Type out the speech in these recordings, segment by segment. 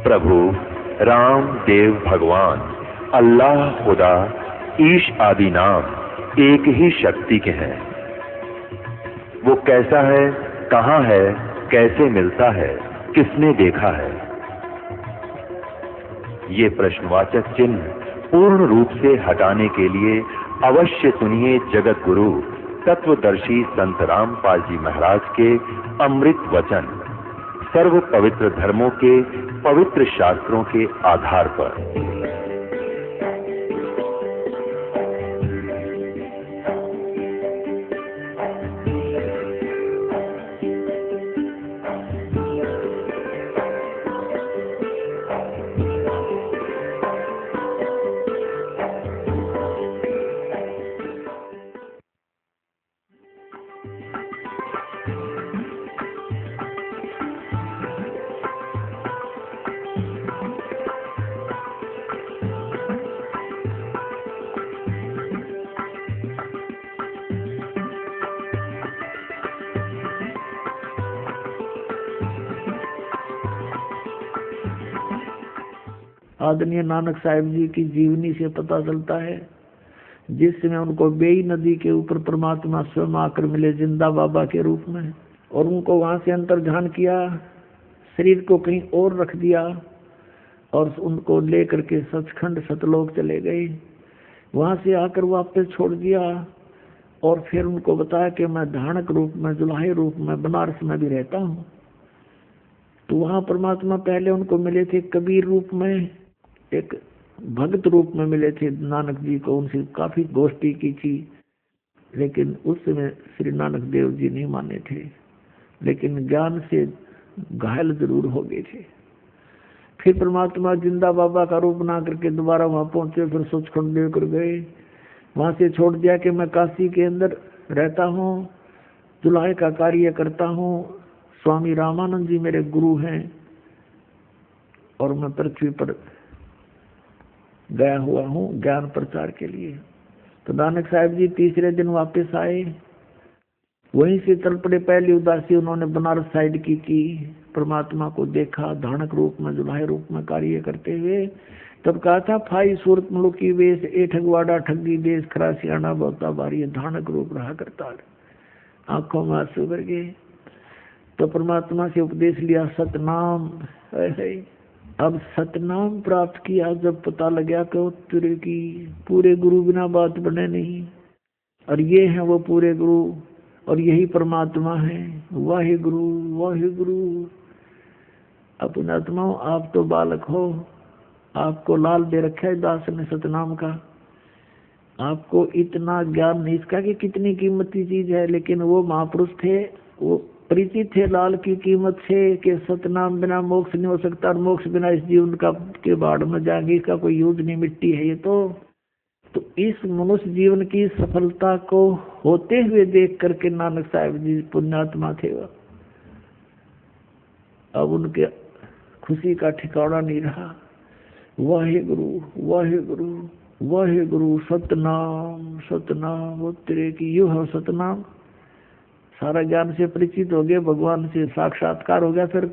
प्रभु राम देव भगवान अल्लाह खुदा ईश आदि नाम एक ही शक्ति के हैं। वो कैसा है, कहाँ है, कैसे मिलता है, किसने देखा है? ये प्रश्नवाचक चिन्ह पूर्ण रूप से हटाने के लिए अवश्य सुनिए जगत गुरु तत्वदर्शी संत रामपाल जी महाराज के अमृत वचन, सर्व पवित्र धर्मों के पवित्र शास्त्रों के आधार पर। आदरणीय नानक साहिब जी की जीवनी से पता चलता है, जिसमें उनको बेई नदी के ऊपर परमात्मा स्वयं आकर मिले जिंदा बाबा के रूप में, और उनको वहां से अंतर ध्यान किया, शरीर को कहीं और रख दिया और उनको लेकर के सचखंड सतलोक चले गए। वहां से आकर वापस छोड़ दिया और फिर उनको बताया कि मैं धानक रूप में, जुलाहे रूप में बनारस में भी रहता हूँ। तो वहां परमात्मा पहले उनको मिले थे कबीर रूप में, एक भक्त रूप में मिले थे नानक जी को, उनसे काफी गोष्ठी की थी, लेकिन उस समय श्री नानक देव जी नहीं माने थे, लेकिन ज्ञान से घायल जरूर हो गए थे। फिर परमात्मा जिंदा बाबा का रूप बना करके दोबारा वहां पहुंचे, फिर सचखंड लेकर गए। वहां से छोड़ दिया कि मैं काशी के अंदर रहता हूँ, जुलाहे का कार्य करता हूँ, स्वामी रामानंद जी मेरे गुरु हैं और मैं पृथ्वी पर गया हुआ हूँ ज्ञान प्रचार के लिए। तो नानक साहिब जी तीसरे दिन वापस आए, वहीं से चल पड़े। पहली उदासी उन्होंने बनारस साइड की परमात्मा को देखा धानक रूप में, जुलाहे रूप में कार्य करते हुए। तब कहा था, फाई सूरत मुलुकी वेश ए ठगवाड़ा ठगी देश खरा सियाना बहुता बारी, धानक रूप रहा करता। आंखों में आंसू भर गए। तो परमात्मा से उपदेश लिया सतनाम। अब सतनाम प्राप्त किया, जब पता लगा कि तेरे की पूरे गुरु बिना बात बने नहीं, और ये है वो पूरे गुरु और यही परमात्मा है। वाहे गुरु वाहे गुरु। अपने आत्माओं, आप तो बालक हो, आपको लाल दे रखा है दास ने सतनाम का, आपको इतना ज्ञान नहीं इसका कि कितनी कीमती चीज है, लेकिन वो महापुरुष थे, वो परिचित थे लाल की कीमत से कि सतनाम बिना मोक्ष नहीं हो सकता, और मोक्ष बिना इस जीवन का के बाढ़ में जाएंगे, इसका कोई यूज नहीं, मिट्टी है ये तो इस मनुष्य जीवन की सफलता को होते हुए देख करके नानक साहिब जी पुण्यात्मा थे। अब उनके खुशी का ठिकाना नहीं रहा। वाहे गुरु वाहे गुरु वाहे गुरु, सतनाम सतनाम, वो तेरे की यू है सतनाम। सारा ज्ञान से परिचित हो गए, भगवान से साक्षात्कार हो गया। फिर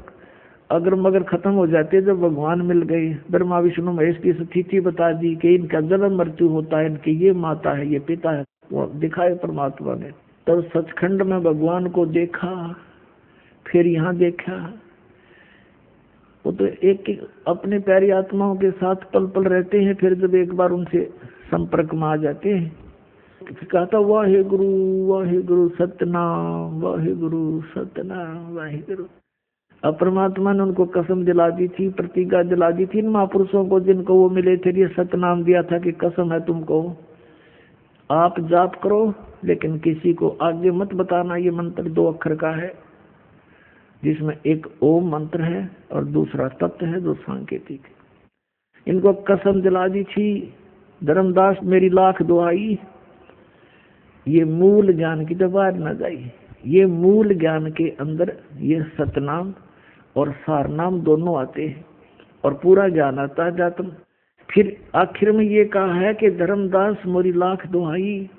अगर मगर खत्म हो जाते जब भगवान मिल गए, ब्रह्मा विष्णु महेश की स्थिति बता दी कि इनका जन्म मृत्यु होता है, इनकी ये माता है ये पिता है, वो दिखाए परमात्मा ने। तब सचखंड में भगवान को देखा, फिर यहाँ देखा। वो तो एक अपने प्यारी आत्माओं के साथ पल पल रहते हैं, फिर जब एक बार उनसे संपर्क में आ जाते हैं, कहा था वाहे गुरु सतनाम, वाहे गुरु सतनाम, वाहे गुरु। अब परमात्मा ने उनको कसम दिला दी थी, प्रतिज्ञा दिला दी थी इन महापुरुषों को जिनको वो मिले थे, ये सतनाम दिया था कि कसम है तुमको, आप जाप करो लेकिन किसी को आगे मत बताना। ये मंत्र 2 अक्षर का है, जिसमें एक ओम मंत्र है और दूसरा तत्व है जो सांकेतिक। इनको कसम दिला दी थी, धर्मदास मेरी लाख दुआई, ये मूल ज्ञान की तो बाहर न जाई। ये मूल ज्ञान के अंदर ये सतनाम और सारनाम दोनों आते हैं और पूरा ज्ञान आता है जातम। फिर आखिर में ये कहा है कि धर्मदास मोरी लाख दुहाई,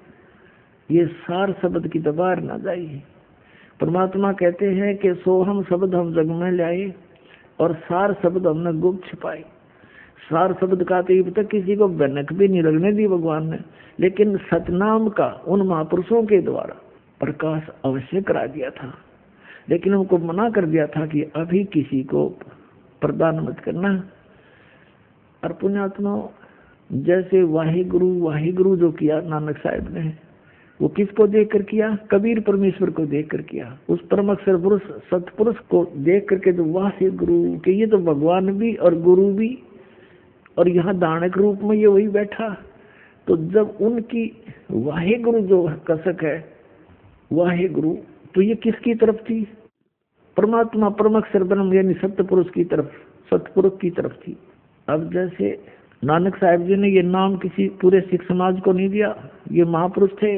ये सार शब्द की दबार न जाई। परमात्मा कहते हैं कि सोहम शब्द हम जग में लाए, और सार शब्द हमने गुप्त छिपाए। सार शब्द का तो अब तक किसी को भनक भी नहीं लगने दी भगवान ने, लेकिन सतनाम का उन महापुरुषों के द्वारा प्रकाश अवश्य करा दिया था। लेकिन उनको मना कर दिया था कि अभी किसी को प्रदान मत करना। और पुण्यात्मा, जैसे वाहिगुरु जो किया नानक साहब ने, वो किसको देख कर किया? कबीर परमेश्वर को देख कर किया। उस परम अक्षर पुरुष सतपुरुष को देख करके जो वाहिगुरु के, ये तो भगवान भी और गुरु भी, और यहाँ दानक रूप में ये वही बैठा। तो जब उनकी वाहिगुरु जो कसक है वाहिगुरु, तो ये किसकी तरफ थी? परमात्मा परम अक्षर ब्रह्म यानी सतपुरुष की तरफ, सतपुरुष की तरफ थी। अब जैसे नानक साहब जी ने ये नाम किसी पूरे सिख समाज को नहीं दिया, ये महापुरुष थे,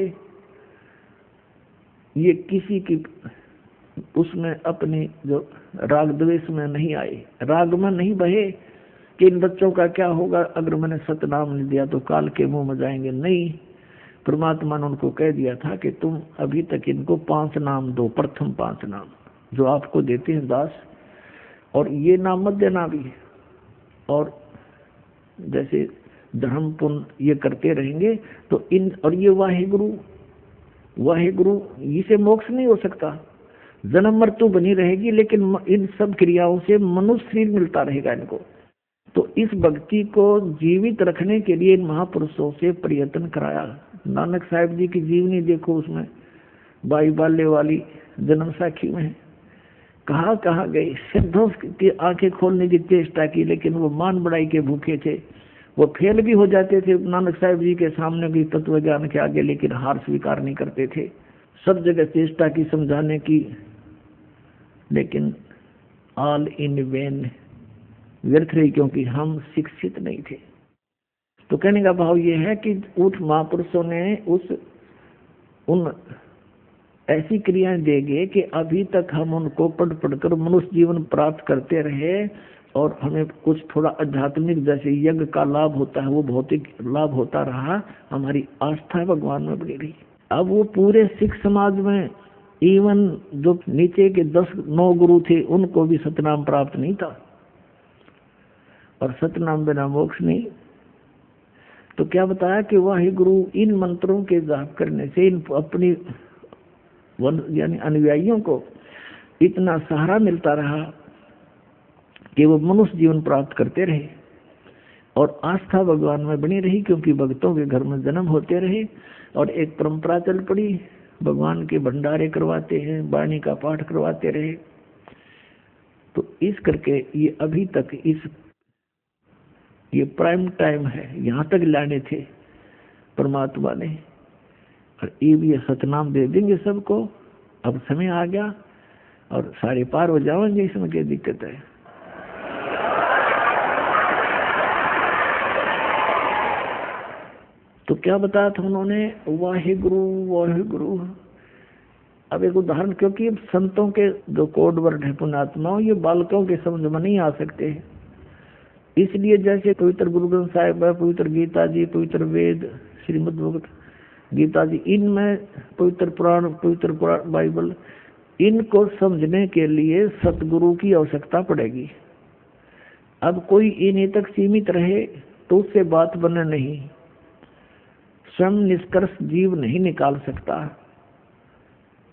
ये किसी की उसमें अपनी जो राग द्वेष में नहीं आए, राग में नहीं बहे कि इन बच्चों का क्या होगा अगर मैंने सतनाम नहीं दिया तो काल के मुंह में जाएंगे। नहीं, परमात्मा ने उनको कह दिया था कि तुम अभी तक इनको 5 नाम दो, प्रथम 5 नाम जो आपको देते हैं दास, और ये नाम मत देना भी। और जैसे धर्म पुण्य ये करते रहेंगे तो इन, और ये वाहिगुरु इसे मोक्ष नहीं हो सकता, जन्म मृत्यु बनी रहेगी, लेकिन इन सब क्रियाओं से मनुष्य शरीर मिलता रहेगा इनको। तो इस भक्ति को जीवित रखने के लिए इन महापुरुषों से प्रयत्न कराया। नानक साहब जी की जीवनी देखो, उसमें बाई बाले वाली जन्म साखी में कहाँ गए, सिद्धों की आंखें खोलने की चेष्टा की, लेकिन वो मान बढ़ाई के भूखे थे, वो फेल भी हो जाते थे नानक साहब जी के सामने भी तत्व ज्ञान के आगे, लेकिन हार स्वीकार नहीं करते थे। सब जगह चेष्टा की समझाने की, लेकिन ऑल इन वेन, व्यर्थ रही, क्योंकि हम शिक्षित नहीं थे। तो कहने का भाव ये है कि उठ महापुरुषों ने उन ऐसी क्रियाएं देंगे कि अभी तक हम उनको पढ़कर मनुष्य जीवन प्राप्त करते रहे, और हमें कुछ थोड़ा आध्यात्मिक जैसे यज्ञ का लाभ होता है वो भौतिक लाभ होता रहा, हमारी आस्था भगवान में बनी रही। अब वो पूरे सिख समाज में इवन जो नीचे के 10-9 गुरु थे उनको भी सतनाम प्राप्त नहीं था, और सतनाम बिना मोक्ष नहीं। तो क्या बताया कि वाहिगुरु इन मंत्रों के जाप करने से इन अपनी यानी अनुयायियों को इतना सहारा मिलता रहा कि वो मनुष्य जीवन प्राप्त करते रहे, और आस्था भगवान में बनी रही, क्योंकि भक्तों के घर में जन्म होते रहे, और एक परंपरा चल पड़ी, भगवान के भंडारे करवाते हैं, वाणी का पाठ करवाते रहे। तो इस करके ये अभी तक ये प्राइम टाइम है, यहाँ तक लाने थे परमात्मा ने, और ये सतनाम दे देंगे सबको। अब समय आ गया और सारे पार हो जाएंगे, इसमें क्या दिक्कत है। तो क्या बताया था उन्होंने, वाहिगुरु। अब एक उदाहरण, क्योंकि संतों के जो कोड वर्ड है पुण्यात्माओं, ये बालकों के समझ में नहीं आ सकते, इसलिए जैसे पवित्र गुरु ग्रंथ साहिब है, पवित्र गीता जी, पवित्र वेद, श्रीमद् भगवत गीता जी, इनमें पवित्र पुराण बाइबल, इनको समझने के लिए सतगुरु की आवश्यकता पड़ेगी। अब कोई इन्हीं तक सीमित रहे तो उससे बात बने नहीं, स्वयं निष्कर्ष जीव नहीं निकाल सकता।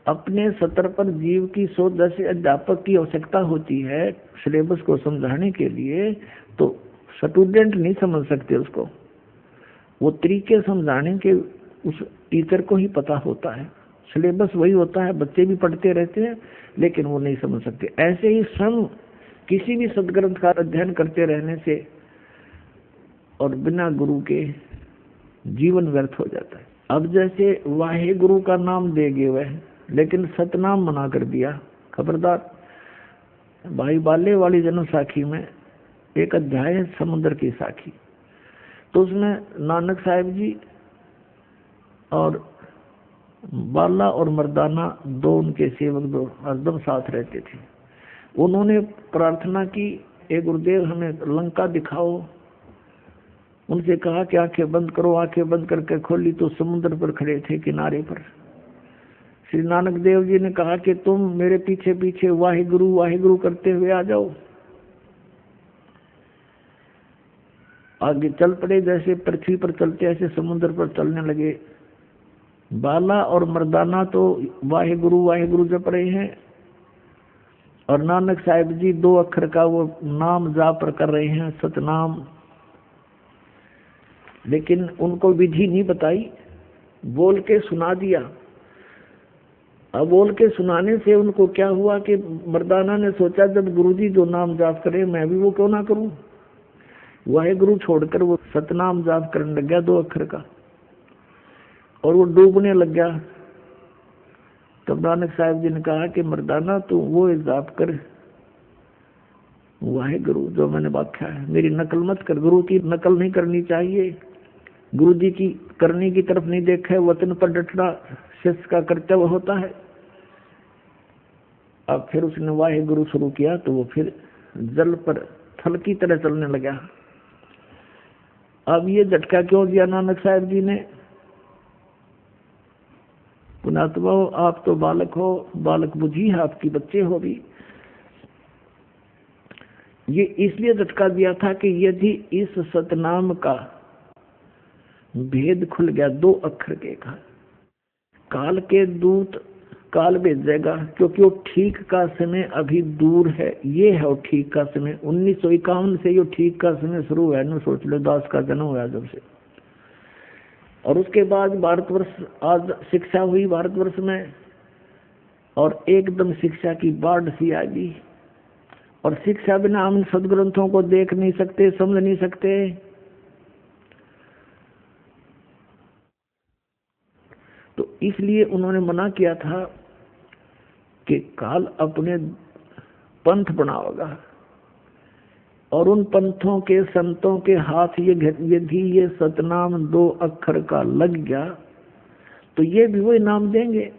अपने सत्र पर जीव की 110 अध्यापक की आवश्यकता होती है सिलेबस को समझाने के लिए, तो स्टूडेंट नहीं समझ सकते उसको, वो तरीके समझाने के उस टीचर को ही पता होता है। सिलेबस वही होता है, बच्चे भी पढ़ते रहते हैं लेकिन वो नहीं समझ सकते। ऐसे ही स्वयं किसी भी सदग्रंथ का अध्ययन करते रहने से और बिना गुरु के जीवन व्यर्थ हो जाता है। अब जैसे वाहिगुरु का नाम दे गए वह, लेकिन सतनाम मना कर दिया, खबरदार। भाई बाले वाली जन्म साखी में एक अध्याय है समुद्र की साखी, तो उसमें नानक साहिब जी और बाला और मर्दाना दो उनके सेवक दो हरदम साथ रहते थे। उन्होंने प्रार्थना की, ए गुरुदेव हमें लंका दिखाओ। उनसे कहा कि आंखें बंद करो, आंखें बंद करके खोली तो समुद्र पर खड़े थे किनारे पर। श्री नानक देव जी ने कहा कि तुम मेरे पीछे पीछे वाहिगुरु वाहिगुरु करते हुए आ जाओ। आगे चल पड़े, जैसे पृथ्वी पर चलते ऐसे समुद्र पर चलने लगे। बाला और मर्दाना तो वाहेगुरु जप रहे हैं, और नानक साहिब जी 2 अक्षर का वो नाम जाप कर रहे हैं, सतनाम। लेकिन उनको विधि नहीं बताई, बोल के सुना दिया। अब बोल के सुनाने से उनको क्या हुआ कि मर्दाना ने सोचा, जब गुरुजी जो नाम जाप करे मैं भी वो क्यों ना करूं। वाहेगुरु छोड़कर वो सतनाम जाप करने लग गया 2 अक्षर का, और वो डूबने लग गया। तब नानक साहिब जी ने कहा कि मर्दाना तू वो जाप कर, वाहेगुरु जो मैंने व्याख्या है, मेरी नकल मत कर। गुरु की नकल नहीं करनी चाहिए, गुरु जी की करने की तरफ नहीं देखा है, वचन पर डटना शिष्य का कर्तव्य होता है। अब फिर उसने वाहेगुरु शुरू किया तो वो फिर जल पर थल की तरह चलने लगा। अब ये झटका क्यों दिया नानक साहिब जी ने? पुणात्मा हो, आप तो बालक हो, बालक बुद्धि है आपकी, बच्चे हो भी। ये इसलिए झटका दिया था कि यदि इस सतनाम का भेद खुल गया 2 अक्षर के का, काल के दूत काल भेजेगा, क्योंकि वो ठीक का समय अभी दूर है। ये है वो ठीक का समय, 1951 से ये ठीक का समय शुरू हुआ है। सोच लो, दास का जन्म हुआ जब से। और उसके बाद भारतवर्ष, आज शिक्षा हुई भारतवर्ष में, और एकदम शिक्षा की बाढ़ सी आ गई। और शिक्षा बिना हम सदग्रंथों को देख नहीं सकते, समझ नहीं सकते। तो इसलिए उन्होंने मना किया था कि काल अपने पंथ बनाओगा, और उन पंथों के संतों के हाथ यदि ये सतनाम 2 अक्षर का लग गया तो ये भी वही नाम देंगे,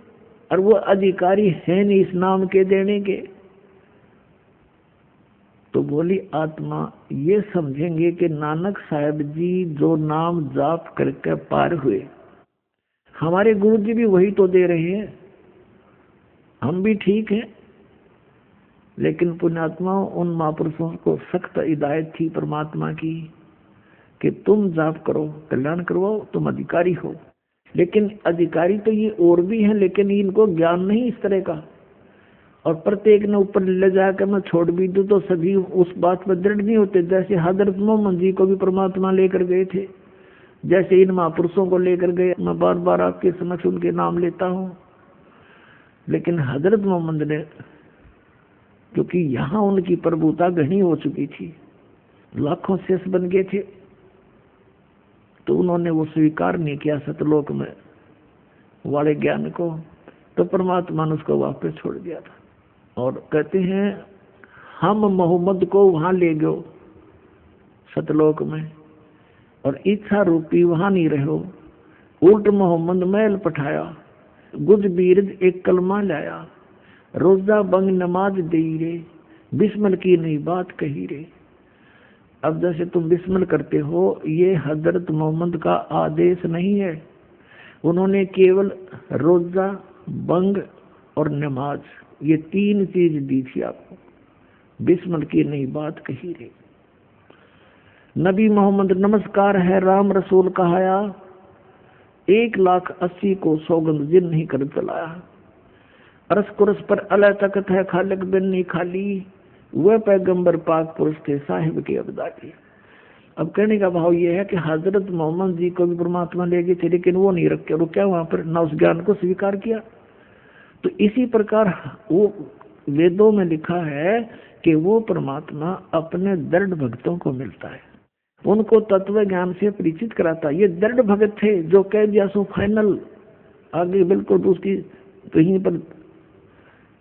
और वो अधिकारी है नहीं इस नाम के देने के। तो बोली आत्मा ये समझेंगे कि नानक साहिब जी जो नाम जाप करके पार हुए, हमारे गुरु जी भी वही तो दे रहे हैं, हम भी ठीक हैं। लेकिन पुण्यात्माओं, उन महापुरुषों को सख्त हिदायत थी परमात्मा की कि तुम जाप करो, कल्याण करवाओ, तुम अधिकारी हो। लेकिन अधिकारी तो ये और भी हैं, लेकिन इनको ज्ञान नहीं इस तरह का। और प्रत्येक ने ऊपर ले जाकर मैं छोड़ भी दूं तो सभी उस बात पर दृढ़ नहीं होते। जैसे हजरत मोहम्मद जी को भी परमात्मा लेकर गए थे, जैसे इन महापुरुषों को लेकर गए। मैं बार बार आपके समक्ष उनके नाम लेता हूँ, लेकिन हजरत मोहम्मद ने, क्योंकि यहाँ उनकी प्रभुता घनी हो चुकी थी, लाखों शेष बन गए थे, तो उन्होंने वो स्वीकार नहीं किया सतलोक में वाले ज्ञान को। तो परमात्मा ने उसको वापस छोड़ दिया था। और कहते हैं हम मोहम्मद को वहां ले गयो सतलोक में, और इच्छा रूपी वहां नहीं रहो। उल्ट मोहम्मद महल पठाया, गुज बीरज एक कलमा लाया, रोजा बंग नमाज दे रे, बिस्मिल की नहीं बात कही रे। अब जैसे तुम बिस्मिल करते हो, ये हजरत मोहम्मद का आदेश नहीं है। उन्होंने केवल रोजा, बंग और नमाज, ये 3 चीज दी थी आपको। बिस्मिल की नहीं बात कही रे। नबी मोहम्मद नमस्कार है राम रसूल कहाया, 1,80,000 को सौगंध जिन नहीं कर चलाया। अरस कुरस पर अला तकत है खालिक बिन नहीं खाली, वह पैगंबर पाक पुरुष थे साहिब के अब्दाली। अब कहने का भाव यह है कि हजरत मोहम्मद जी को भी परमात्मा ले गए थे, लेकिन वो नहीं रखे, रुका वहां पर, न उस ज्ञान को स्वीकार किया। तो इसी प्रकार वो वेदों में लिखा है कि वो परमात्मा अपने दृढ़ भक्तों को मिलता है, उनको तत्व ज्ञान से परिचित कराता। ये दृढ़ भगत थे जो कह दिया सो फाइनल, आगे बिल्कुल उसकी कहीं पर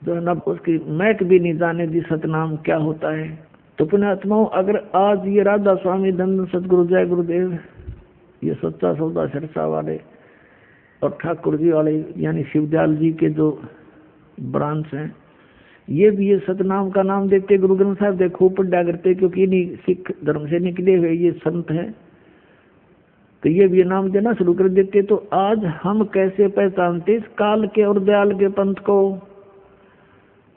जो है ना उसकी मैक भी नहीं जाने दी सतनाम क्या होता है। तो पुण्यात्माओं, अगर आज ये राधा स्वामी धन सतगुरु जय गुरुदेव, ये सच्चा सौदा सिरसा वाले और ठाकुर जी वाले यानी शिवदयाल जी के जो ब्रांच हैं, ये भी ये सतनाम का नाम देते, गुरु ग्रंथ साहब देखो ऊपर डा करते, क्योंकि नहीं सिख धर्म से निकले हुए ये संत हैं, तो ये भी नाम देना शुरू कर देते। तो आज हम कैसे पहचानते इस काल के और दयाल के पंथ को?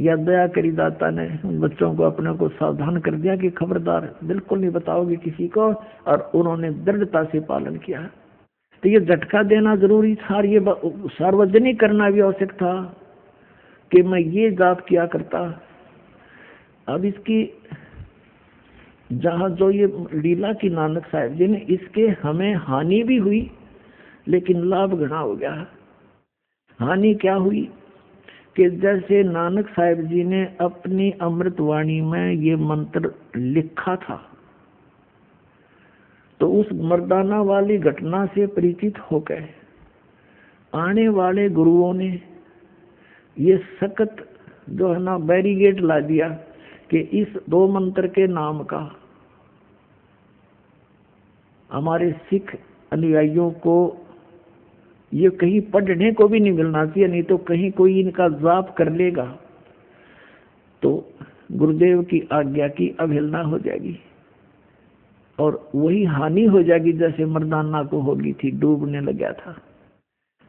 या दया करी दाता ने उन बच्चों को अपने को सावधान कर दिया कि खबरदार बिल्कुल नहीं बताओगे किसी को, और उन्होंने दृढ़ता से पालन किया। तो ये झटका देना जरूरी था, ये सार्वजनिक करना भी आवश्यक था कि मैं ये जाप किया करता। अब इसकी जहाँ जो ये लीला की नानक साहब जी ने, इसके हमें हानि भी हुई लेकिन लाभ घना हो गया। हानि क्या हुई कि जैसे नानक साहब जी ने अपनी अमृत वाणी में ये मंत्र लिखा था, तो उस मर्दाना वाली घटना से परिचित होकर आने वाले गुरुओं ने ये सख्त जो है ना बैरिगेट ला दिया कि इस 2 मंत्र के नाम का हमारे सिख अनुयायियों को ये कहीं पढ़ने को भी नहीं मिलना चाहिए, नहीं तो कहीं कोई इनका जाप कर लेगा तो गुरुदेव की आज्ञा की अवहेलना हो जाएगी और वही हानि हो जाएगी जैसे मर्दाना को होगी थी, डूबने लग गया था।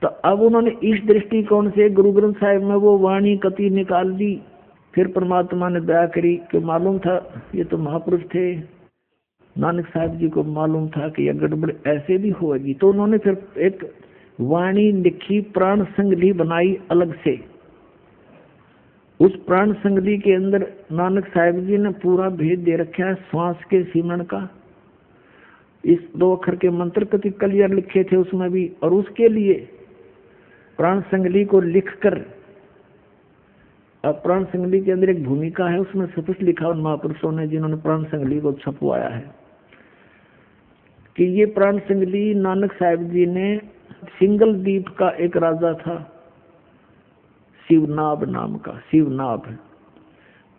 तो अब उन्होंने इस दृष्टिकोण से गुरु ग्रंथ साहिब में वो वाणी कति निकाल दी। फिर परमात्मा ने दया करी कि मालूम था ये तो महापुरुष थे, नानक साहब जी को मालूम था कि यह गड़बड़ ऐसे भी होगी, तो उन्होंने फिर एक वाणी लिखी, प्राण संगली बनाई अलग से। उस प्राण संगली के अंदर नानक साहब जी ने पूरा भेद दे रखा है श्वास के सिमरण का। इस 2 अक्षर के मंत्र कति क्लियर लिखे थे उसमें भी, और उसके लिए प्राण संगली को लिखकर, अब प्राण संगली के अंदर एक भूमिका है, उसमें स्पष्ट लिखा उन महापुरुषों ने जिन्होंने प्राण संगली को छपवाया है कि ये प्राण संगली नानक साहब जी ने सिंगल द्वीप का एक राजा था शिवनाभ नाम का, शिवनाभ,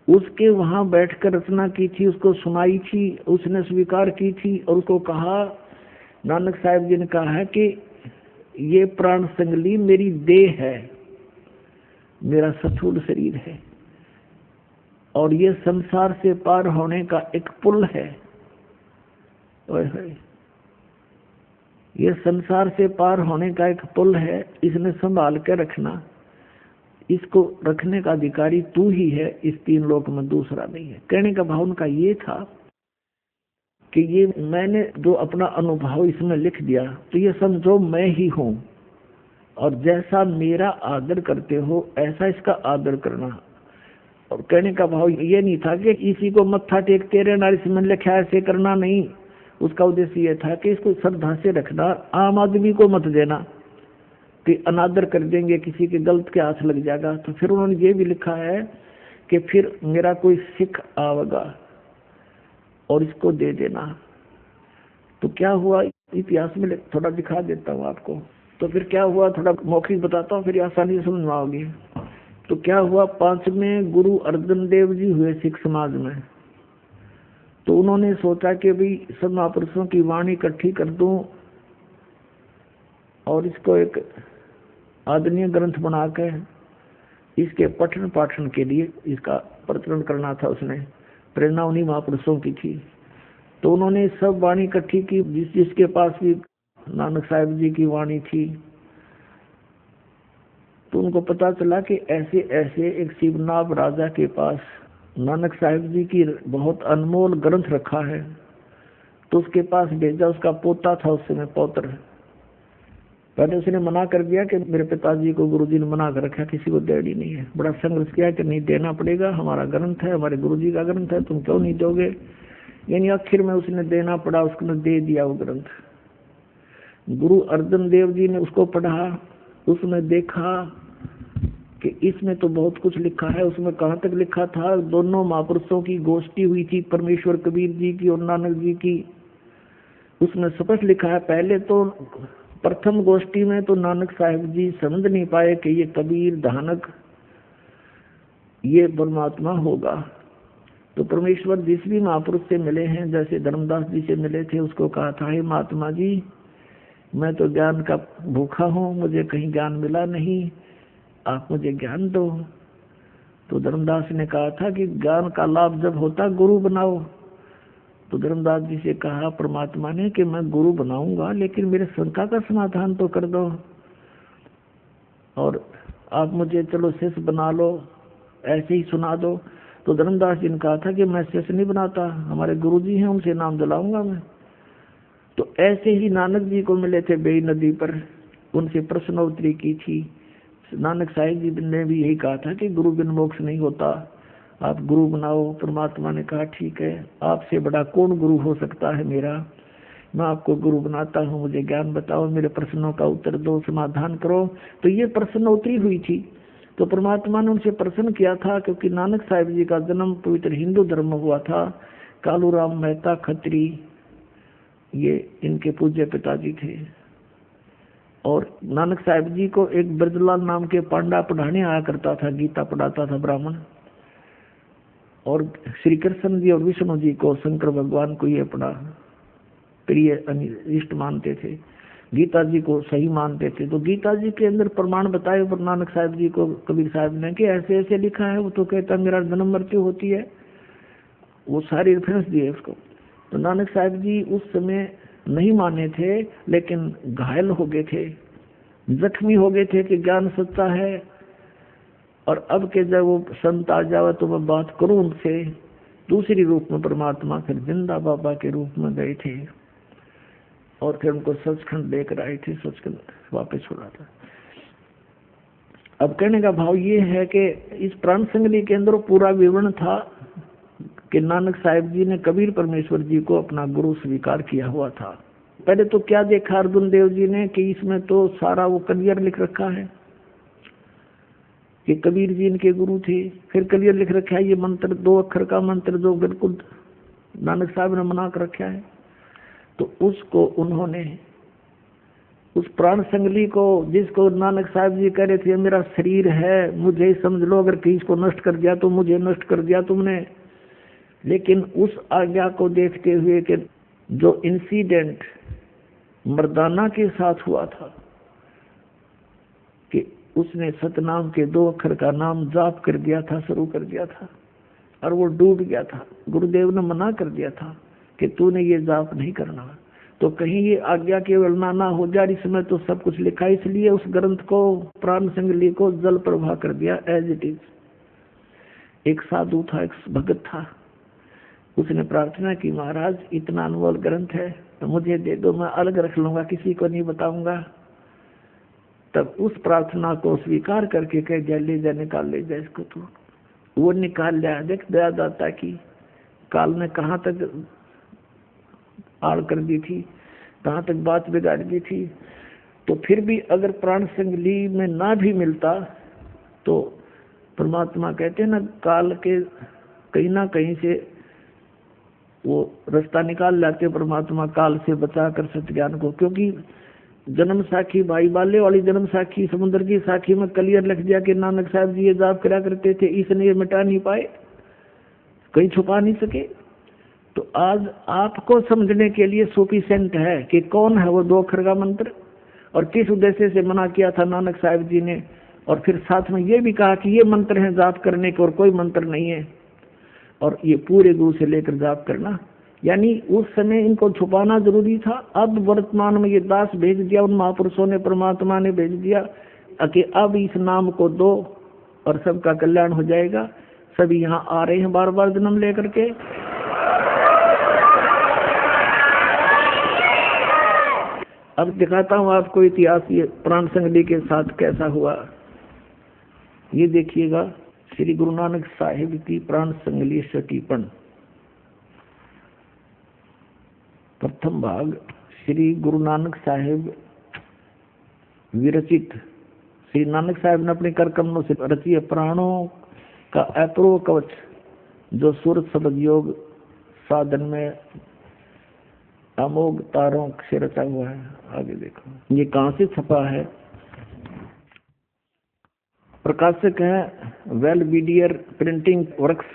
उसके वहां बैठकर रचना की थी, उसको सुनाई थी, उसने स्वीकार की थी और उसको कहा, नानक साहब जी ने कहा है कि ये प्राण संगली मेरी देह है, मेरा स्थूल शरीर है और ये संसार से पार होने का एक पुल है। ये संसार से पार होने का एक पुल है, इसने संभाल के रखना, इसको रखने का अधिकारी तू ही है, इस 3 लोक में दूसरा नहीं है। कहने का भाव उनका ये था कि ये मैंने जो अपना अनुभव इसमें लिख दिया तो ये समझो मैं ही हूँ और जैसा मेरा आदर करते हो ऐसा इसका आदर करना। और कहने का भाव ये नहीं था कि इसी को मत्था टेकते रहना, इसमें लिखा ऐसे करना नहीं। उसका उद्देश्य ये था कि इसको श्रद्धा से रखना, आम आदमी को मत देना कि अनादर कर देंगे, किसी के गलत के हाथ लग जाएगा। तो फिर उन्होंने ये भी लिखा है कि फिर मेरा कोई सिख आवेगा और इसको दे देना। तो क्या हुआ इतिहास में थोड़ा दिखा देता हूँ आपको। तो फिर क्या हुआ थोड़ा मौखिक बताता हूँ, फिर आसानी से समझ में आओगी। तो क्या हुआ, 5वें गुरु अर्जन देव जी हुए सिख समाज में। तो उन्होंने सोचा कि भाई सब महापुरुषों की वाणी इकट्ठी कर दूं और इसको एक आदरणीय ग्रंथ बनाकर इसके पठन पाठन के लिए इसका प्रचलन करना था। उसने प्रेरणा उन्हीं महापुरुषों की थी। तो उन्होंने सब वाणी इकट्ठी की, जिसके पास भी नानक साहब जी की वाणी थी। तो उनको पता चला कि ऐसे ऐसे एक शिवनाभ राजा के पास नानक साहब जी की बहुत अनमोल ग्रंथ रखा है। तो उसके पास भेजा, उसका पोता था उस समय, पौत्र। पहले उसने मना कर दिया कि मेरे पिताजी को गुरुजी ने मना कर रखा, किसी को देनी नहीं है। बड़ा संघर्ष किया कि नहीं देना पड़ेगा, हमारा ग्रंथ है, हमारे गुरुजी का ग्रंथ है, तुम क्यों नहीं दोगे। यानी आखिर में उसने देना पड़ा, उसने दे दिया वो ग्रंथ। गुरु अर्जन देव जी ने उसको पढ़ा, उसने देखा कि इसमें तो बहुत कुछ लिखा है। उसमें कहाँ तक लिखा था, दोनों महापुरुषों की गोष्ठी हुई थी, परमेश्वर कबीर जी की और नानक जी की। उसमें स्पष्ट लिखा है, पहले तो प्रथम गोष्ठी में तो नानक साहब जी समझ नहीं पाए कि ये कबीर धानक ये परमात्मा होगा। तो परमेश्वर जिस भी महापुरुष से मिले हैं, जैसे धर्मदास जी से मिले थे, उसको कहा था, हे महात्मा जी मैं तो ज्ञान का भूखा हूँ, मुझे कहीं ज्ञान मिला नहीं, आप मुझे ज्ञान दो। तो धर्मदास ने कहा था कि ज्ञान का लाभ जब होता गुरु बनाओ। तो धर्मदास जी से कहा परमात्मा ने कि मैं गुरु बनाऊंगा, लेकिन मेरे शंका का समाधान तो कर दो, और आप मुझे चलो शिष्य बना लो। ऐसे ही सुना दो। तो धर्मदास जी ने कहा था कि मैं शेष नहीं बनाता, हमारे गुरुजी हैं उनसे नाम दिलाऊंगा मैं। तो ऐसे ही नानक जी को मिले थे बेई नदी पर, उनसे प्रश्नोत्तरी की थी। नानक साहिब जी ने भी यही कहा था कि गुरु बिन मोक्ष नहीं होता, आप गुरु बनाओ। परमात्मा ने कहा ठीक है, आपसे बड़ा कौन गुरु हो सकता है मेरा, मैं आपको गुरु बनाता हूँ, मुझे ज्ञान बताओ, मेरे प्रश्नों का उत्तर दो, समाधान करो। तो ये प्रश्नोत्तरी हुई थी। तो परमात्मा ने उनसे प्रश्न किया था, क्योंकि नानक साहिब जी का जन्म पवित्र हिंदू धर्म में हुआ था। कालूराम मेहता खत्री ये इनके पूज्य पिताजी थे। और नानक साहिब जी को एक ब्रजलाल नाम के पांडा पढ़ाने आया करता था, गीता पढ़ाता था ब्राह्मण। और श्री कृष्ण जी और विष्णु जी को, शंकर भगवान को ये अपना प्रिय इष्ट मानते थे, गीता जी को सही मानते थे। तो गीता जी के अंदर प्रमाण बताए पर नानक साहिब जी को कबीर साहब ने कि ऐसे ऐसे लिखा है। वो तो कहता मेरा जन्म मृत्यु होती है, वो सारी रेफरेंस दिए उसको। तो नानक साहिब जी उस समय नहीं माने थे, लेकिन घायल हो गए थे, जख्मी हो गए थे कि ज्ञान सच्चा है। और अब के जब वो संत आ जावे तो मैं बात करूं उनसे। दूसरी रूप में परमात्मा फिर जिंदा बाबा के रूप में गए थे और फिर उनको सचखंड लेकर आए थे, सचखंड वापस छोड़ा था। अब कहने का भाव ये है कि इस प्राण संगली के अंदर पूरा विवरण था कि नानक साहिब जी ने कबीर परमेश्वर जी को अपना गुरु स्वीकार किया हुआ था। पहले तो क्या देखा अर्जुन देव जी ने कि इसमें तो सारा वो क्लियर लिख रखा है कि कबीर जी इनके गुरु थे। फिर क्लियर लिख रखा है ये मंत्र 2 अक्षर का मंत्र जो बिल्कुल नानक साहब ने मना कर रखा है। तो उसको उन्होंने उस प्राण संगली को, जिसको नानक साहब जी कह रहे थे मेरा शरीर है, मुझे समझ लो, अगर किसी को नष्ट कर दिया तो मुझे नष्ट कर दिया तुमने। लेकिन उस आज्ञा को देखते हुए कि जो इंसिडेंट मर्दाना के साथ हुआ था कि उसने सतनाम के 2 अक्षर का नाम जाप कर दिया था, शुरू कर दिया था और वो डूब गया था। गुरुदेव ने मना कर दिया था कि तूने ये जाप नहीं करना। तो कहीं ये आज्ञा केवल ना हो जाए, इसमें तो सब कुछ लिखा, इसलिए उस ग्रंथ को, प्राण संगली को जल प्रवाह कर दिया एज इट इज। एक साधु था, एक भगत था, उसने प्रार्थना की महाराज इतना अनमोल ग्रंथ है तो मुझे दे दो, मैं अलग रख लूंगा, किसी को नहीं बताऊंगा। तब उस प्रार्थना को स्वीकार करके कह दिया ले जा, निकाल ले जा इसको। तो वो निकाल लिया। देख दया दाता की काल ने कहाँ तक आड़ कर दी थी, कहाँ तक बात बिगाड़ दी थी। तो फिर भी अगर प्राण संगली में ना भी मिलता तो परमात्मा कहते हैं ना, काल के कहीं ना कहीं से वो रास्ता निकाल लाते परमात्मा, काल से बचा कर सत्य ज्ञान को। क्योंकि जन्म साखी, भाई बाले वाली जन्म साखी, समुद्र की साखी में क्लियर लिख दिया कि नानक साहब जी ये जाप करा करते थे, इसने ये मिटा नहीं पाए, कहीं छुपा नहीं सके। तो आज आपको समझने के लिए सफिशिएंट है कि कौन है वो 2 अक्षर का मंत्र और किस उद्देश्य से मना किया था नानक साहब जी ने। और फिर साथ में ये भी कहा कि ये मंत्र है जाप करने के और कोई मंत्र नहीं है, और ये पूरे गुरु से लेकर जाप करना। यानी उस समय इनको छुपाना जरूरी था। अब वर्तमान में ये दास भेज दिया उन महापुरुषों ने, परमात्मा ने भेज दिया कि अब इस नाम को दो और सबका कल्याण हो जाएगा। सभी यहाँ आ रहे हैं बार बार जन्म लेकर के। अब दिखाता हूँ आपको इतिहास ये प्राण संगली के साथ कैसा हुआ। ये देखिएगा श्री गुरु नानक साहिब की प्राण संगली सटीपन, प्रथम भाग। श्री गुरु नानक साहिब विरचित, श्री नानक साहिब ने अपने कर कमलों से रचिए प्राणों का अपूर्व कवच, जो सूरत शब्द योग साधन में अमोघ तारों से रचा हुआ है। आगे देखो ये कहाँ से छपा है। प्रकाशक है वेलविडियर प्रिंटिंग वर्क्स।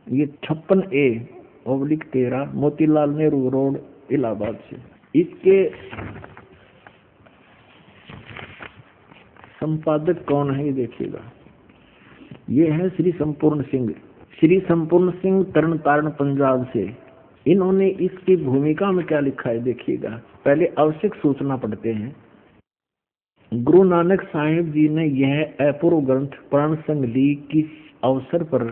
ये 56A/13 मोतीलाल नेहरू रोड इलाहाबाद से। इसके संपादक कौन है ये देखिएगा। ये है श्री संपूर्ण सिंह। श्री संपूर्ण सिंह तरन तारण पंजाब से। इन्होंने इसकी भूमिका में क्या लिखा है देखिएगा। पहले आवश्यक सूचना पढ़ते हैं। गुरु नानक साहिब जी ने यह अपूर्व ग्रंथ प्राण संग ली किस अवसर पर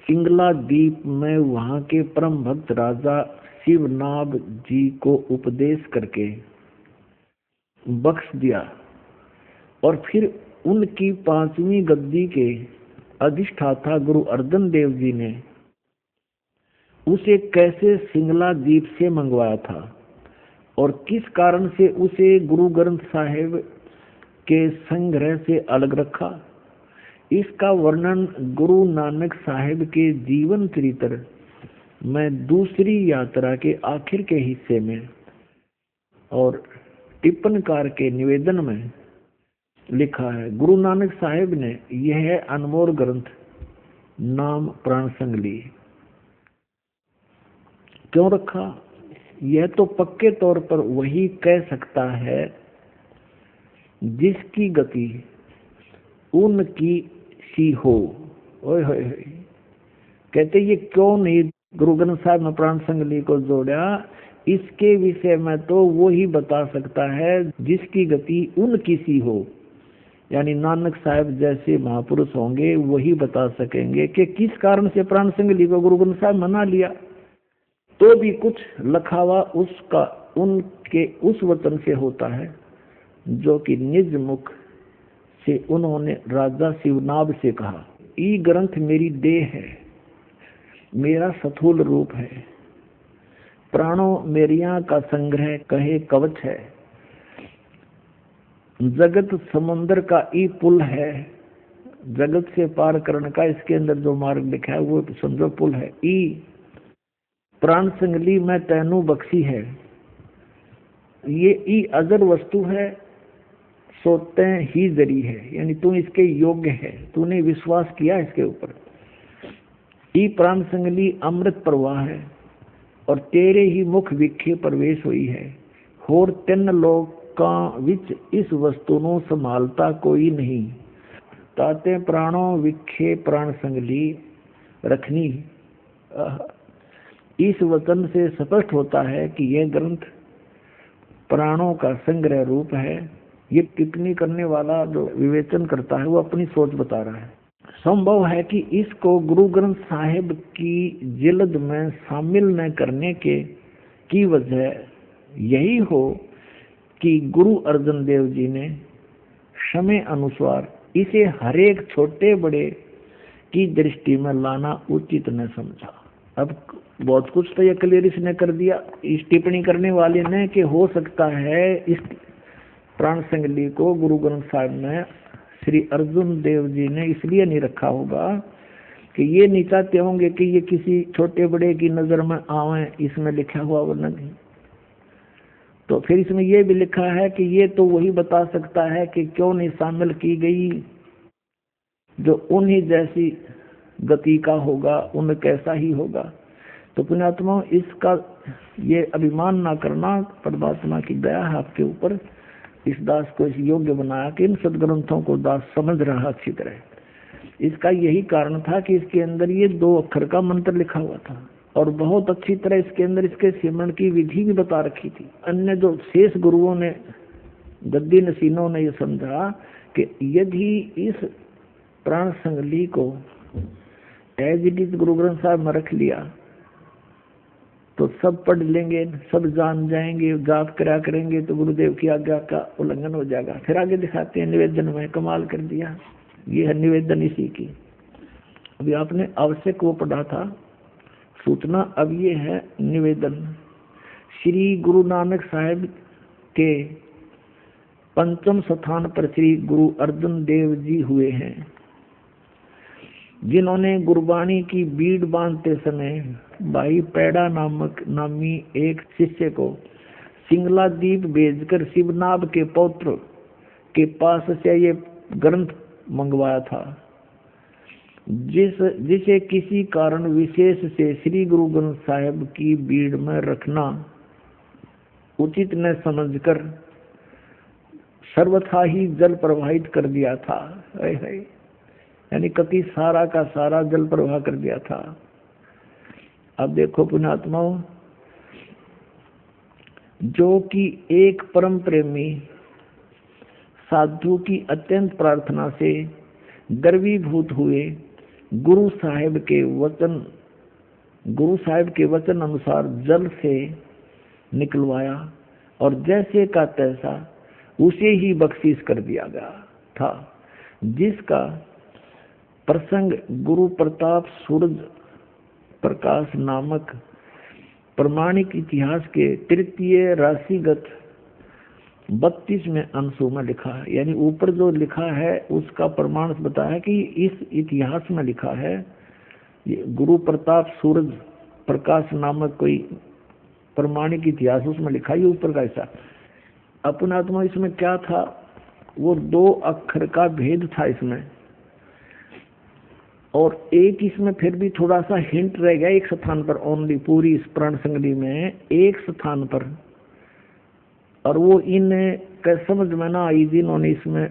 सिंगला द्वीप में वहां के परम भक्त राजा शिवनाभ जी को उपदेश करके बख्श दिया, और फिर उनकी 5वीं गद्दी के अधिष्ठाता गुरु अर्जन देव जी ने उसे कैसे सिंगला द्वीप से मंगवाया था और किस कारण से उसे गुरु ग्रंथ साहिब के संग्रह से अलग रखा, इसका वर्णन गुरु नानक साहिब के जीवन चरित्र में दूसरी यात्रा के आखिर के हिस्से में और टिप्पणकार के निवेदन में लिखा है। गुरु नानक साहिब ने यह अनमोल ग्रंथ नाम प्राण संग ली क्यों रखा? यह तो पक्के तौर पर वही कह सकता है जिसकी गति उनकी सी हो। ओए होए होए, कहते ये क्यों नहीं गुरु ग्रंथ साहिब में प्राण संग ली को जोड़ा? इसके विषय में तो वो ही बता सकता है जिसकी गति उनकी सी हो, यानी नानक साहिब जैसे महापुरुष होंगे वही बता सकेंगे कि किस कारण से प्राण संग ली को गुरु ग्रंथ साहिब मना लिया। तो भी कुछ लखावा उसका उनके उस वचन से होता है जो कि निज मुख से उन्होंने राजा शिवनाभ से कहा, ई ग्रंथ मेरी देह है, मेरा स्थूल रूप है, प्राणों मेरिया का संग्रह कहे कवच है, जगत समुद्र का ई पुल है, जगत से पार करने का इसके अंदर जो मार्ग लिखा है वो समझो पुल है। ई प्राण संगली में तैनू बख्शी है, ये ई अजर वस्तु है, सोते ही जरी है, यानी तू इसके योग्य है, तूने विश्वास किया इसके ऊपर। ई प्राण संगली अमृत प्रवाह है और तेरे ही मुख विखे प्रवेश हुई है, होर 3 लोकां विच इस वस्तु ਨੂੰ संभालता कोई नहीं, ताते प्राणों विखे प्राण संगली रखनी। इस वचन से स्पष्ट होता है कि यह ग्रंथ प्राणों का संग्रह रूप है। ये टिप्पणी करने वाला जो विवेचन करता है वो अपनी सोच बता रहा है। संभव है कि इसको गुरु ग्रंथ साहिब की जिल्द में शामिल न करने की वजह यही हो कि गुरु अर्जन देव जी ने समय अनुसार इसे हरेक छोटे बड़े की दृष्टि में लाना उचित न समझा। अब बहुत कुछ तो ये क्लियर इसने कर दिया इस टिप्पणी करने वाले ने कि हो सकता है इस प्राण संगली को गुरु ग्रंथ साहिब में श्री अर्जुन देव जी ने इसलिए नहीं रखा होगा कि ये नहीं चाहते होंगे कि ये किसी छोटे बड़े की नजर में आवे, इसमें लिखा हुआ वर्णन नहीं। तो फिर इसमें ये भी लिखा है कि ये तो वही बता सकता है कि क्यों नहीं शामिल की गई जो उन्हीं जैसी गति का होगा, उन कैसा ही होगा। तो पुण्यात्मा इसका ये अभिमान ना करना, परमात्मा की दया है आपके ऊपर, इस दास को इस योग्य बनाया कि इन सदग्रंथों को दास समझ रहा अच्छी तरह। इसका यही कारण था कि इसके अंदर ये 2 अक्षर का मंत्र लिखा हुआ था और बहुत अच्छी तरह इसके अंदर इसके सिमरण की विधि भी बता रखी थी। अन्य जो शेष गुरुओं ने, गद्दी नसीनों ने ये समझा कि यदि इस प्राण संगली को as it is Guru Granth Sahib में रख लिया तो सब पढ़ लेंगे, सब जान जाएंगे, जाप करा करेंगे तो गुरुदेव की आज्ञा का उल्लंघन हो जाएगा। फिर आगे दिखाते हैं निवेदन में, कमाल कर दिया। ये है निवेदन इसी की। अभी आपने आवश्यक वो पढ़ा था सूचना, अब ये है निवेदन। श्री गुरु नानक साहिब के 5म स्थान पर श्री गुरु अर्जन देव जी हुए हैं, जिन्होंने गुरबाणी की बीड़ बांधते समय भाई पैड़ा नामी एक शिष्य को सिंगला द्वीप भेजकर शिवनाभ के पौत्र के पास से ये ग्रंथ मंगवाया था, जिसे किसी कारण विशेष से श्री गुरु ग्रंथ साहिब की बीड़ में रखना उचित न समझकर सर्वथा ही जल प्रवाहित कर दिया था। यानी कति सारा का सारा जल प्रवाह कर दिया था। अब देखो पुण्यात्माओं, जो कि एक परम प्रेमी साधु की अत्यंत प्रार्थना से गर्वीभूत हुए गुरु साहिब के वचन अनुसार जल से निकलवाया और जैसे का तैसा उसे ही बख्शीश कर दिया गया था, जिसका प्रसंग गुरु प्रताप सूरज प्रकाश नामक प्रमाणिक इतिहास के तृतीय राशिगत 32वें अंशों में लिखा है। यानी ऊपर जो लिखा है उसका प्रमाण बताया कि इस इतिहास में लिखा है, ये गुरु प्रताप सूरज प्रकाश नामक कोई प्रमाणिक इतिहास उसमें लिखा है ऊपर का ऐसा। अपनात्मा इसमें क्या था, वो 2 अक्षर का भेद था इसमें, और एक इसमें फिर भी थोड़ा सा हिंट रह गया एक स्थान पर ओनली, पूरी इस प्राण संगति में एक स्थान पर, और वो इन समझ में ना आई जिन्होंने इसमें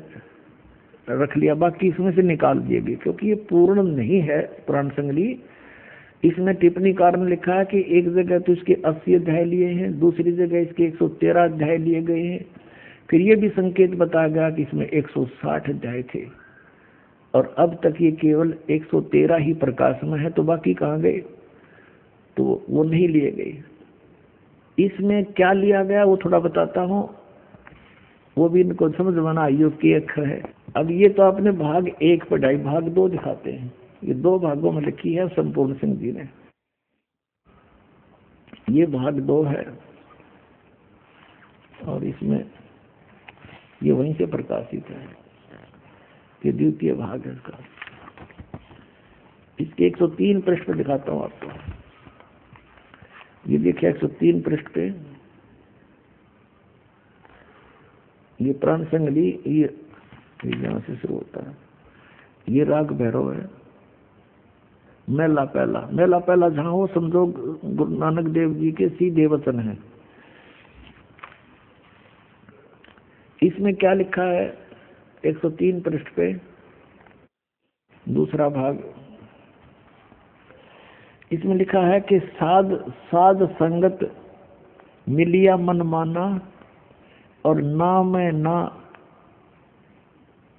रख लिया, बाकी इसमें से निकाल दिए गए क्योंकि ये पूर्ण नहीं है प्राण संगति। इसमें टिप्पणीकार ने लिखा है कि एक जगह तो इसके 80 अध्याय लिए हैं, दूसरी जगह इसके 113 अध्याय लिए गए हैं, फिर ये भी संकेत बताया गया कि इसमें 160 अध्याय थे, और अब तक ये केवल 113 ही प्रकाश में है, तो बाकी कहाँ गए, तो वो नहीं लिए गए। इसमें क्या लिया गया वो थोड़ा बताता हूँ, वो भी इनको समझ में आयु के अक्षर है। अब ये तो आपने भाग 1 पढ़ाई, भाग 2 दिखाते हैं, ये 2 भागों में लिखी है संपूर्ण सिंह जी ने। ये भाग 2 है और इसमें ये वहीं से प्रकाशित है, ये द्वितीय भाग है इसका। इसके 103 पृष्ठ पे दिखाता हूँ आपको, ये देखिए 103 पृष्ठ पे ये प्राण संगति, ये यहाँ से शुरू होता है, ये राग भैरव है। मेला पहला जहाँ हो समझो गुरु नानक देव जी के सीधे वचन है। इसमें क्या लिखा है 103 पृष्ठ पे दूसरा भाग, इसमें लिखा है कि साध संगत मिलिया मन माना और ना मैं ना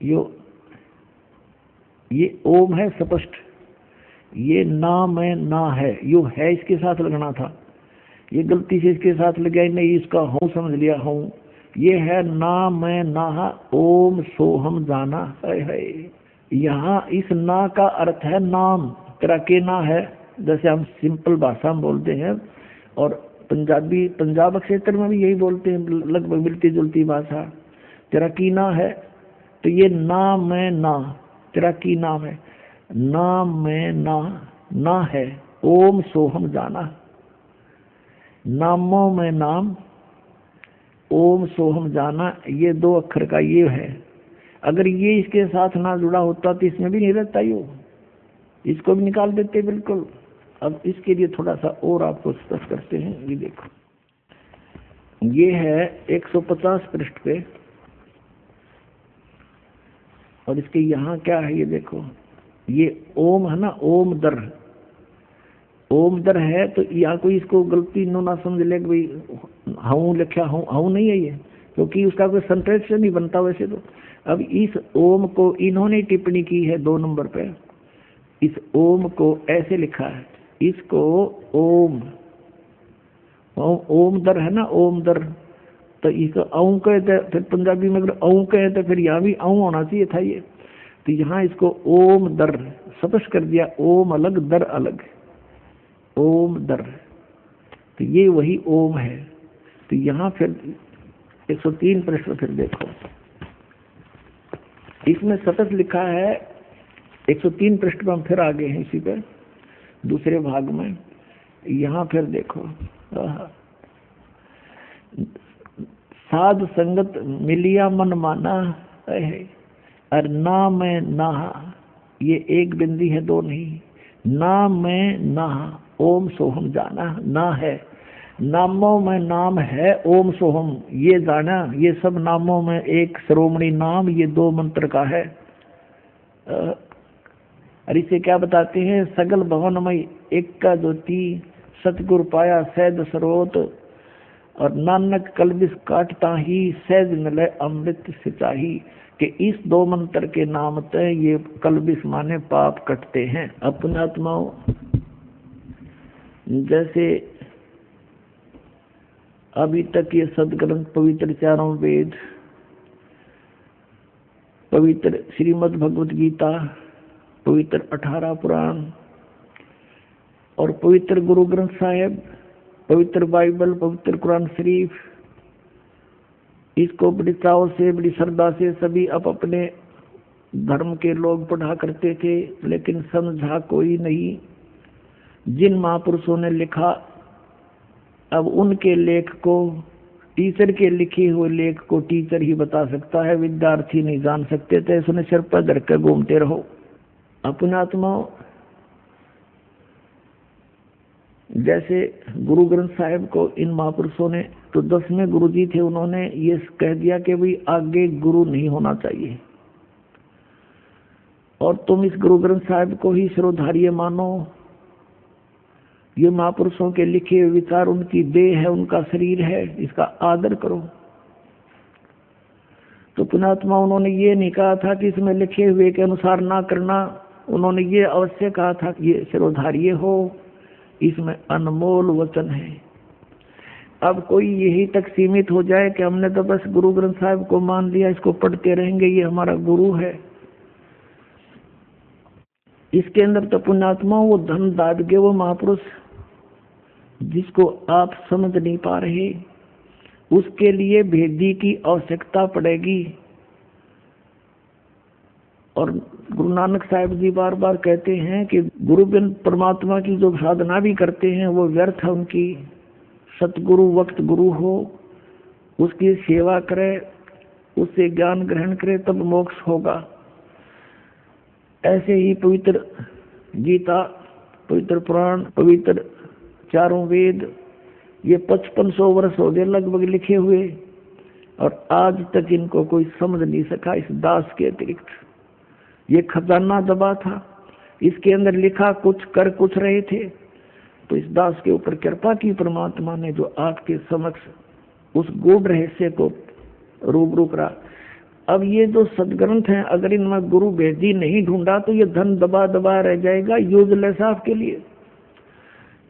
ये ओम है स्पष्ट, ये ना मैं ना है, यो है इसके साथ लगना था, ये गलती से इसके साथ लग गया, नहीं इसका हूँ समझ लिया हूँ, ये है ना मैं ना ओम सोहम जाना है। यहाँ इस ना का अर्थ है नाम, तेरा के ना है, जैसे हम सिंपल भाषा में बोलते हैं, और पंजाब क्षेत्र में भी यही बोलते हैं, लगभग मिलती जुलती भाषा। तेरा की ना है, तो ये ना मैं ना, तेरा की नाम है, ना मैं ना है, ओम सोहम जाना, नामों में नाम, ओम सोहम जाना, ये 2 अक्षर का ये है। अगर ये इसके साथ ना जुड़ा होता तो इसमें भी नहीं रहता, यो इसको भी निकाल देते बिल्कुल। अब इसके लिए थोड़ा सा और आपको स्पष्ट करते हैं, ये देखो, ये है 150 पृष्ठ पे, और इसके यहाँ क्या है ये देखो, ये ओम है ना, ओम दर है, तो यहाँ कोई इसको गलती ना समझ ले भाई हूँ लिखा हूँ नहीं है ये, क्योंकि उसका कोई सेंटेंस नहीं बनता वैसे तो। अब इस ओम को इन्होंने टिप्पणी की है 2 नंबर पे, इस ओम को ऐसे लिखा है, इसको ओम दर है ना, ओम दर, तो इसको औ कहते, फिर पंजाबी में अगर औ कहते फिर यहाँ भी औ होना चाहिए था ये, तो यहाँ इसको ओम दर स्पष्ट कर दिया, ओम अलग दर अलग, ओम दर, तो ये वही ओम है। तो यहाँ फिर 103 पृष्ठ फिर देखो, इसमें सतत लिखा है 103 पृष्ठ पर हम फिर आगे हैं इसी पे दूसरे भाग में। यहाँ फिर देखो, साध संगत मिलिया मन माना है, और ना मैं ना, ये एक बिंदी है 2 नहीं, ना मैं ना ओम सोहम जाना, ना है, नामों में नाम है ओम सोहम, ये जाना, ये सब नामों में एक श्रोमणी नाम, ये 2 मंत्र का है। और इसे क्या बताते हैं, सगल भवनमय एक का ज्योति, सतगुरु पाया सैद सरोत, और नानक कलबिस काटता ही सहज मिले अमृत सिंचाई, कि इस 2 मंत्र के नाम ते ये कलबिस माने पाप कटते हैं। अपने आत्माओं, जैसे अभी तक ये सदग्रंथ पवित्र 4 वेद, पवित्र श्रीमद् भगवत गीता, पवित्र 18 पुराण और पवित्र गुरु ग्रंथ साहिब, पवित्र बाइबल, पवित्र कुरान शरीफ, इसको बड़ी चाव से, बड़ी श्रद्धा से सभी अपने धर्म के लोग पढ़ा करते थे, लेकिन समझा कोई नहीं। जिन महापुरुषों ने लिखा, अब उनके लेख को, टीचर के लिखे हुए लेख को टीचर ही बता सकता है, विद्यार्थी नहीं जान सकते थे। इसने सिर पर धर कर घूमते रहो। अपने आत्माओं, जैसे गुरु ग्रंथ साहिब को इन महापुरुषों ने, तो 10वें गुरु जी थे, उन्होंने ये कह दिया कि भाई आगे गुरु नहीं होना चाहिए और तुम इस गुरु ग्रंथ साहिब को ही सिरोधार्य मानो। ये महापुरुषों के लिखे हुए विचार उनकी देह है, उनका शरीर है, इसका आदर करो। तो पुणात्मा उन्होंने ये नहीं कहा था कि इसमें लिखे हुए के अनुसार ना करना, उन्होंने ये अवश्य कहा था कि ये सिरोधार्य हो, इसमें अनमोल वचन है। अब कोई यही तक सीमित हो जाए कि हमने तो बस गुरु ग्रंथ साहिब को मान लिया, इसको पढ़ते रहेंगे, ये हमारा गुरु है। इसके अंदर तो पुण्यात्मा वो धन दादगे, वो महापुरुष जिसको आप समझ नहीं पा रहे, उसके लिए भेदी की आवश्यकता पड़ेगी। और गुरु नानक साहिब जी बार बार कहते हैं कि गुरु बिन परमात्मा की जो साधना भी करते हैं वो व्यर्थ है उनकी। सतगुरु वक्त गुरु हो, उसकी सेवा करे, उससे ज्ञान ग्रहण करे, तब मोक्ष होगा। ऐसे ही पवित्र गीता, पवित्र पुराण, पवित्र 4 वेद, ये 5500 वर्ष हो गए लगभग लिखे हुए, और आज तक इनको कोई समझ नहीं सका इस दास के अतिरिक्त। ये खजाना दबा था, इसके अंदर लिखा कुछ, कर कुछ रहे थे। तो इस दास के ऊपर कृपा की परमात्मा ने, जो आपके समक्ष उस गूढ़ रहस्य को रूबरू करा। अब ये जो सदग्रंथ हैं, अगर इनमें गुरु भेदी नहीं ढूंढा तो ये धन दबा दबा रह जाएगा, यूजलेस आपके लिए।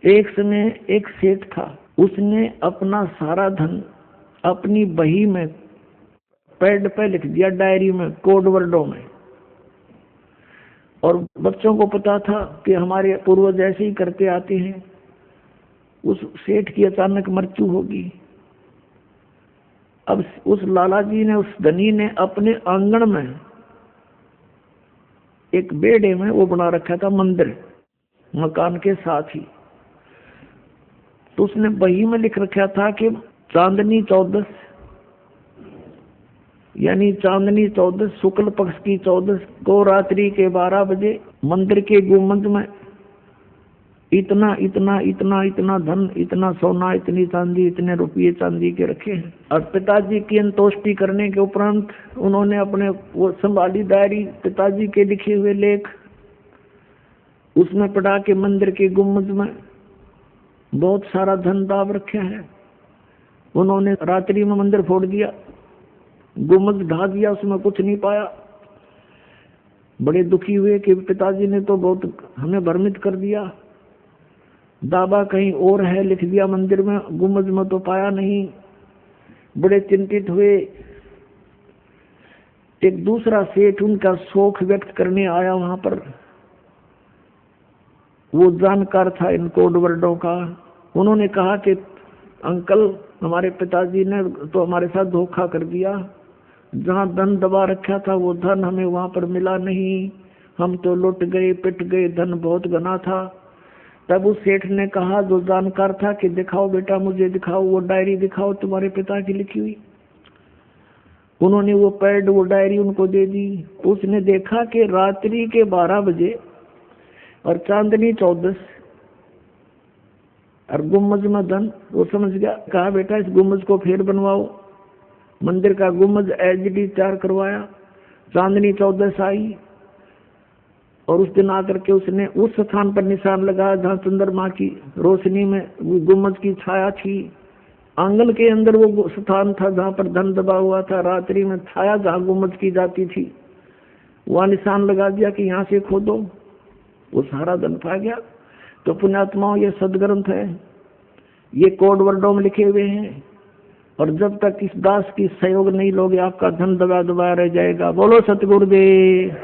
एक समय एक सेठ था, उसने अपना सारा धन अपनी बही में पैड पे लिख दिया, डायरी में, कोड वर्डों में, और बच्चों को पता था कि हमारे पूर्वज ऐसे ही करते आते हैं। उस सेठ की अचानक मृत्यु होगी। अब उस लाला जी ने, उस धनी ने अपने आंगन में एक बेड़े में वो बना रखा था मंदिर, मकान के साथ ही। तो उसने बही में लिख रखा था कि चांदनी 14, यानी चांदनी 14 शुक्ल पक्ष की 14 को रात्रि के 12 बजे मंदिर के गुंबद में इतना इतना इतना इतना धन, इतना सोना, इतनी चांदी, इतने रुपये चांदी के रखे हैं। और पिताजी की अंतोष्टि करने के उपरांत उन्होंने अपने वो संभाली डायरी, पिताजी के लिखे हुए लेख, उसमें पढ़ा के मंदिर के गुंबद में बहुत सारा धन दाब रखा है। उन्होंने रात्रि में मंदिर फोड़ दिया, गुंबद ढा दिया, उसमें कुछ नहीं पाया। बड़े दुखी हुए कि पिताजी ने तो बहुत हमें भ्रमित कर दिया, दावा कहीं और है, लिख दिया मंदिर में, गुंबद में तो पाया नहीं। बड़े चिंतित हुए। एक दूसरा सेठ उनका शोक व्यक्त करने आया वहां पर, वो जानकार था इन कोड वर्डों का। उन्होंने कहा कि अंकल, हमारे पिताजी ने तो हमारे साथ धोखा कर दिया, जहां धन दबा रखा था वो धन हमें वहां पर मिला नहीं, हम तो लुट गए, पिट गए, धन बहुत घना था। तब उस सेठ ने कहा, जो जानकार था, कि दिखाओ बेटा, मुझे दिखाओ, वो डायरी दिखाओ तुम्हारे पिता की लिखी हुई। उन्होंने वो पैड, वो डायरी उनको दे दी। उसने देखा कि रात्रि के 12 बजे और चांदनी 14 और गुम्बद में धन। वो समझ गया, कहा बेटा इस गुम्बद को फिर बनवाओ। मंदिर का गुम्बद एचडी 4 करवाया, चांदनी 14 आई, और उस दिन आकर के उसने उस स्थान पर निशान लगाया जहाँ चंद्रमा की रोशनी में गुम्बद की छाया थी। आंगन के अंदर वो स्थान था जहाँ पर धन दबा हुआ था, रात्रि में छाया जहाँ गुम्मत की जाती थी, वहाँ निशान लगा दिया कि यहाँ से खोदो, वो सारा धन पा गया। तो पुण्यात्माओं, ये सदग्रंथ है, ये कोड वर्डों में लिखे हुए हैं, और जब तक इस दास की सहयोग नहीं लोगे आपका धन दबा दबा रह जाएगा। बोलो सतगुरुदेव।